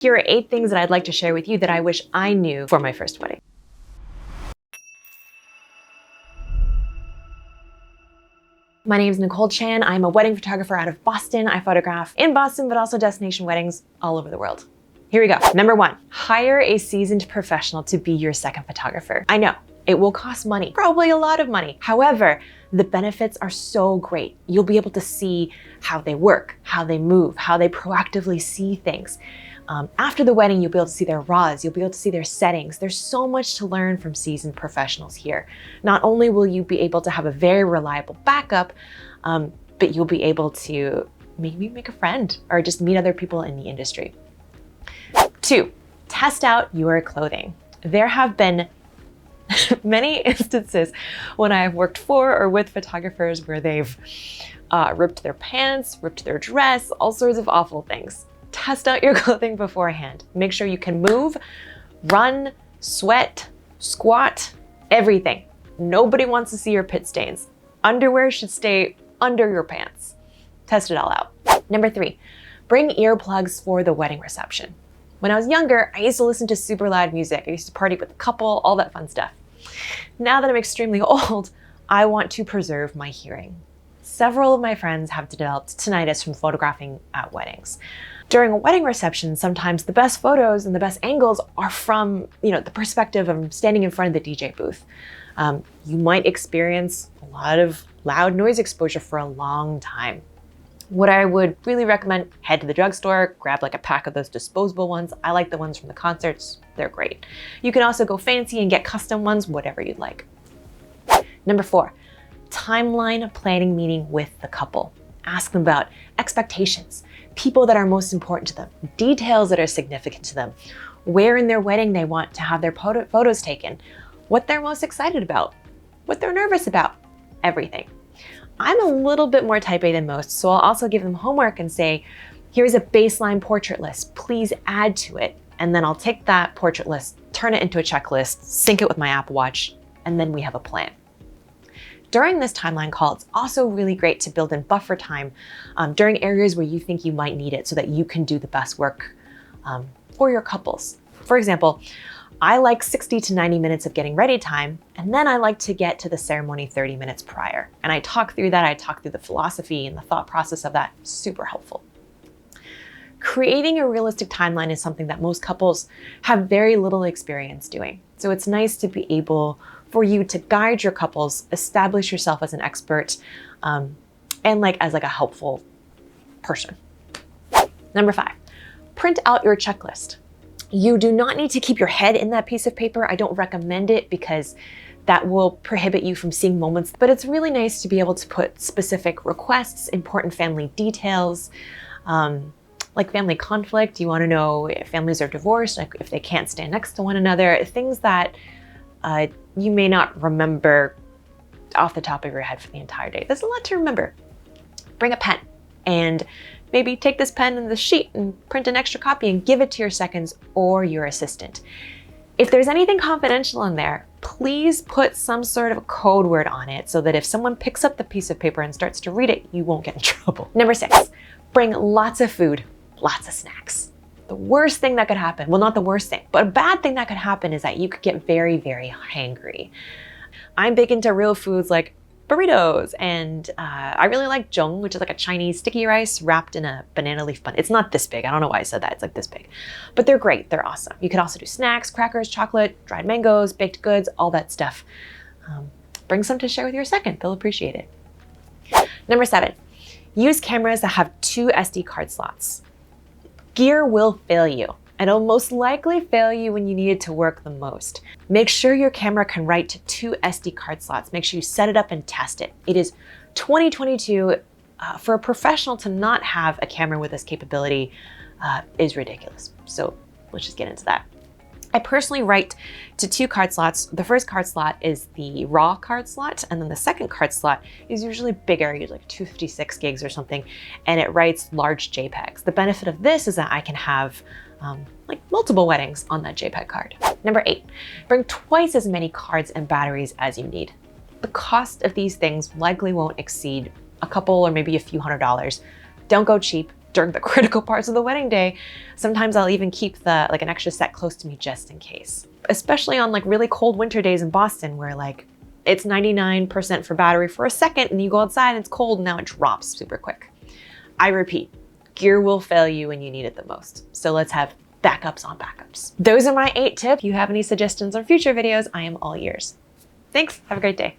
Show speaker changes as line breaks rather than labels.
Here are 8 things that I'd like to share with you that I wish I knew for my first wedding. My name is Nicole Chan. I'm a wedding photographer out of Boston. I photograph in Boston, but also destination weddings all over the world. Here we go. Number 1, hire a seasoned professional to be your second photographer. I know it will cost money, probably a lot of money. However, the benefits are so great. You'll be able to see how they work, how they move, how they proactively see things. After the wedding, you'll be able to see their raws, you'll be able to see their settings. There's so much to learn from seasoned professionals here. Not only will you be able to have a very reliable backup, but you'll be able to maybe make a friend or just meet other people in the industry. 2, test out your clothing. There have been many instances when I have worked for or with photographers where they've ripped their pants, ripped their dress, all sorts of awful things. Test out your clothing beforehand. Make sure you can move, run, sweat, squat, everything. Nobody wants to see your pit stains. Underwear should stay under your pants. Test it all out. Number 3, bring earplugs for the wedding reception. When I was younger, I used to listen to super loud music. I used to party with the couple, all that fun stuff. Now that I'm extremely old, I want to preserve my hearing. Several of my friends have developed tinnitus from photographing at weddings. During a wedding reception, sometimes the best photos and the best angles are from, the perspective of standing in front of the DJ booth. You might experience a lot of loud noise exposure for a long time. What I would really recommend, head to the drugstore, grab like a pack of those disposable ones. I like the ones from the concerts, they're great. You can also go fancy and get custom ones, whatever you'd like. Number 4, timeline planning meeting with the couple. Ask them about expectations, people that are most important to them, details that are significant to them, where in their wedding they want to have their photos taken, what they're most excited about, what they're nervous about, everything. I'm a little bit more type A than most, so I'll also give them homework and say, here's a baseline portrait list, please add to it. And then I'll take that portrait list, turn it into a checklist, sync it with my Apple Watch, and then we have a plan. During this timeline call, it's also really great to build in buffer time during areas where you think you might need it so that you can do the best work for your couples. For example, I like 60 to 90 minutes of getting ready time, and then I like to get to the ceremony 30 minutes prior. And I talk through that, I talk through the philosophy and the thought process of that, super helpful. Creating a realistic timeline is something that most couples have very little experience doing. So it's nice to be able for you to guide your couples, establish yourself as an expert, and as a helpful person. Number 5, print out your checklist. You do not need to keep your head in that piece of paper. I don't recommend it because that will prohibit you from seeing moments, but it's really nice to be able to put specific requests, important family details, like family conflict. You want to know if families are divorced, like if they can't stand next to one another, things that you may not remember off the top of your head for the entire day. There's a lot to remember. Bring a pen and maybe take this pen and this sheet and print an extra copy and give it to your seconds or your assistant. If there's anything confidential in there, please put some sort of a code word on it so that if someone picks up the piece of paper and starts to read it, you won't get in trouble. Number 6, bring lots of food, lots of snacks. The worst thing that could happen, well, not the worst thing, but a bad thing that could happen is that you could get very, very hangry. I'm big into real foods like burritos, and I really like zhong, which is like a Chinese sticky rice wrapped in a banana leaf bun. It's not this big. I don't know why I said that. It's like this big, but they're great. They're awesome. You can also do snacks, crackers, chocolate, dried mangoes, baked goods, all that stuff. Bring some to share with your second. They'll appreciate it. Number 7, use cameras that have 2 SD card slots. Gear will fail you. It'll most likely fail you when you need it to work the most. Make sure your camera can write to 2 SD card slots. Make sure you set it up and test it. It is 2022. For a professional to not have a camera with this capability is ridiculous. So let's just get into that. I personally write to 2 card slots. The first card slot is the raw card slot, and then the second card slot is usually bigger, usually like 256 gigs or something, and it writes large JPEGs. The benefit of this is that I can have multiple weddings on that JPEG card. Number 8, bring twice as many cards and batteries as you need. The cost of these things likely won't exceed a couple or maybe a few $100s. Don't go cheap, during the critical parts of the wedding day, sometimes I'll even keep an extra set close to me just in case. Especially on like really cold winter days in Boston where like it's 99% for battery for a second and you go outside and it's cold and now it drops super quick. I repeat, gear will fail you when you need it the most. So let's have backups on backups. Those are my 8 tips. If you have any suggestions on future videos, I am all ears. Thanks, have a great day.